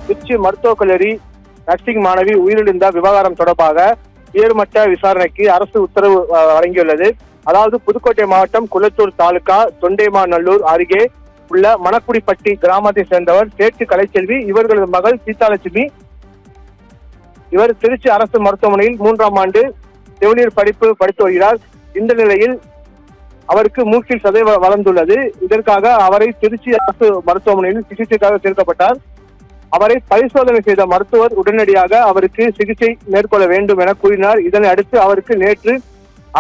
திருச்சி மருத்துவக் கல்லூரி நர்சிங் மாணவி உயிரிழந்த விவகாரம் தொடர்பாக உயர்மட்ட விசாரணைக்கு அரசு உத்தரவு வழங்கியுள்ளது. அதாவது புதுக்கோட்டை மாவட்டம் குளத்தூர் தாலுகா தொண்டைமாநல்லூர் அருகே உள்ள மணக்குடிப்பட்டி கிராமத்தை சேர்ந்தவர் சேட்டு கலைச்செல்வி. இவர்களது மகள் சீதாலட்சுமி. இவர் திருச்சி அரசு மருத்துவமனையில் 3ஆம் ஆண்டு செவிலியர் படிப்பு படித்து வருகிறார். இந்த நிலையில் அவருக்கு மூக்கில் சதை வளர்ந்துள்ளது. இதற்காக அவரை திருச்சி அரசு மருத்துவமனையில் சிகிச்சைக்காக சேர்க்கப்பட்டார். அவரை பரிசோதனை செய்த மருத்துவர் உடனடியாக அவருக்கு சிகிச்சை மேற்கொள்ள வேண்டும் என கூறினார். இதனை அடுத்து அவருக்கு நேற்று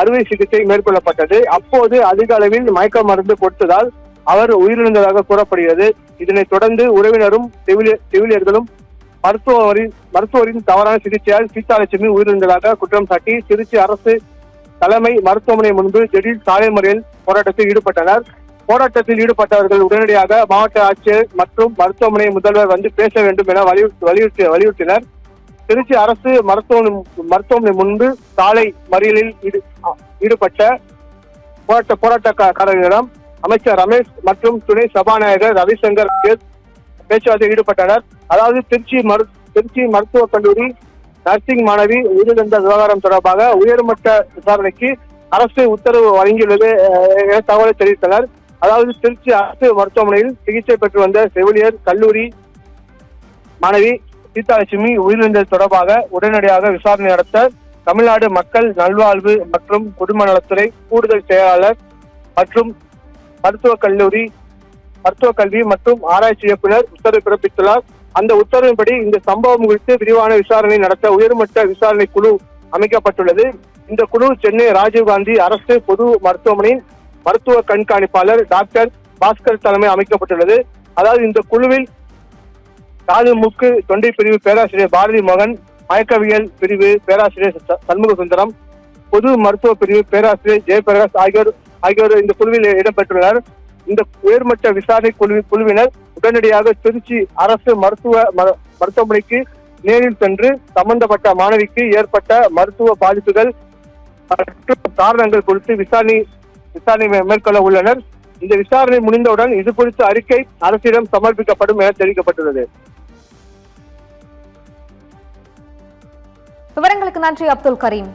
அறுவை சிகிச்சை மேற்கொள்ளப்பட்டது. அப்போது அதிக அளவில் மயக்க மருந்து கொடுத்ததால் அவர் உயிரிழந்ததாக கூறப்படுகிறது. இதனைத் தொடர்ந்து உறவினரும் செவிலியர்களும் மருத்துவரின் தவறான சிகிச்சையால் சீதாலட்சுமி உயிரிழந்ததாக குற்றம் சாட்டி திருச்சி அரசு தலைமை மருத்துவமனை முன்பு திடீர் சாலை மறியல் போராட்டத்தில் ஈடுபட்டனர். போராட்டத்தில் ஈடுபட்டவர்கள் உடனடியாக மாவட்ட ஆட்சியர் மற்றும் மருத்துவமனை முதல்வர் வந்து பேச வேண்டும் என வலியுறுத்தினர். திருச்சி அரசு மருத்துவமனை முன்பு சாலை மறியலில் ஈடுபட்ட போராட்டக்காரர்களிடம் அமைச்சர் ரமேஷ் மற்றும் துணை சபாநாயகர் ரவிசங்கர் பேச்சுவார்த்தையில் ஈடுபட்டனர். அதாவது திருச்சி மருத்துவக் கல்லூரி நர்சிங் மாணவி உயிரிழந்த விவகாரம் தொடர்பாக உயர்மட்ட விசாரணைக்கு அரசு உத்தரவு வழங்கியுள்ளது என தகவலை தெரிவித்தனர். அதாவது திருச்சி அரசு மருத்துவமனையில் சிகிச்சை பெற்று வந்த செவிலியர் கல்லூரி மாணவி சீதாலட்சுமி உயிரிழந்தது தொடர்பாக உடனடியாக விசாரணை நடத்த தமிழ்நாடு மக்கள் நல்வாழ்வு மற்றும் குடும்ப நலத்துறை கூடுதல் செயலாளர் மற்றும் மருத்துவக் கல்வி மற்றும் ஆராய்ச்சி இயக்குநர் உத்தரவு பிறப்பித்துள்ளார். அந்த உத்தரவின்படி இந்த சம்பவம் குறித்து விரிவான விசாரணை நடத்த உயர்மட்ட விசாரணை குழு அமைக்கப்பட்டுள்ளது. இந்த குழு சென்னை ராஜீவ்காந்தி அரசு பொது மருத்துவமனையின் மருத்துவ கண்காணிப்பாளர் டாக்டர் பாஸ்கர் தலைமை அமைக்கப்பட்டுள்ளது. அதாவது இந்த குழுவில் காது மூக்கு தொண்டை பிரிவு பேராசிரியர் பாரதி மோகன், மயக்கவியல் பிரிவு பேராசிரியர் சண்முக சுந்தரம், பொது மருத்துவ பிரிவு பேராசிரியர் ஜெயபிரகாஷ் ஆகியோர் இந்த குழுவில் இடம்பெற்றுள்ளனர். இந்த உயர்மட்ட விசாரணை குழுவினர் உடனடியாக திருச்சி அரசு மருத்துவமனைக்கு நேரில் சென்று சம்பந்தப்பட்ட மாணவிக்கு ஏற்பட்ட மருத்துவ பாதிப்புகள் மற்றும் காரணங்கள் குறித்து விசாரணை மேற்கொள்ள உள்ளனர். இந்த விசாரணை முடிந்தவுடன் இது குறித்த அறிக்கை அரசிடம் சமர்ப்பிக்கப்படும் என தெரிவிக்கப்பட்டுள்ளது. விவரங்களுக்கு நன்றி அப்துல் கரீம்.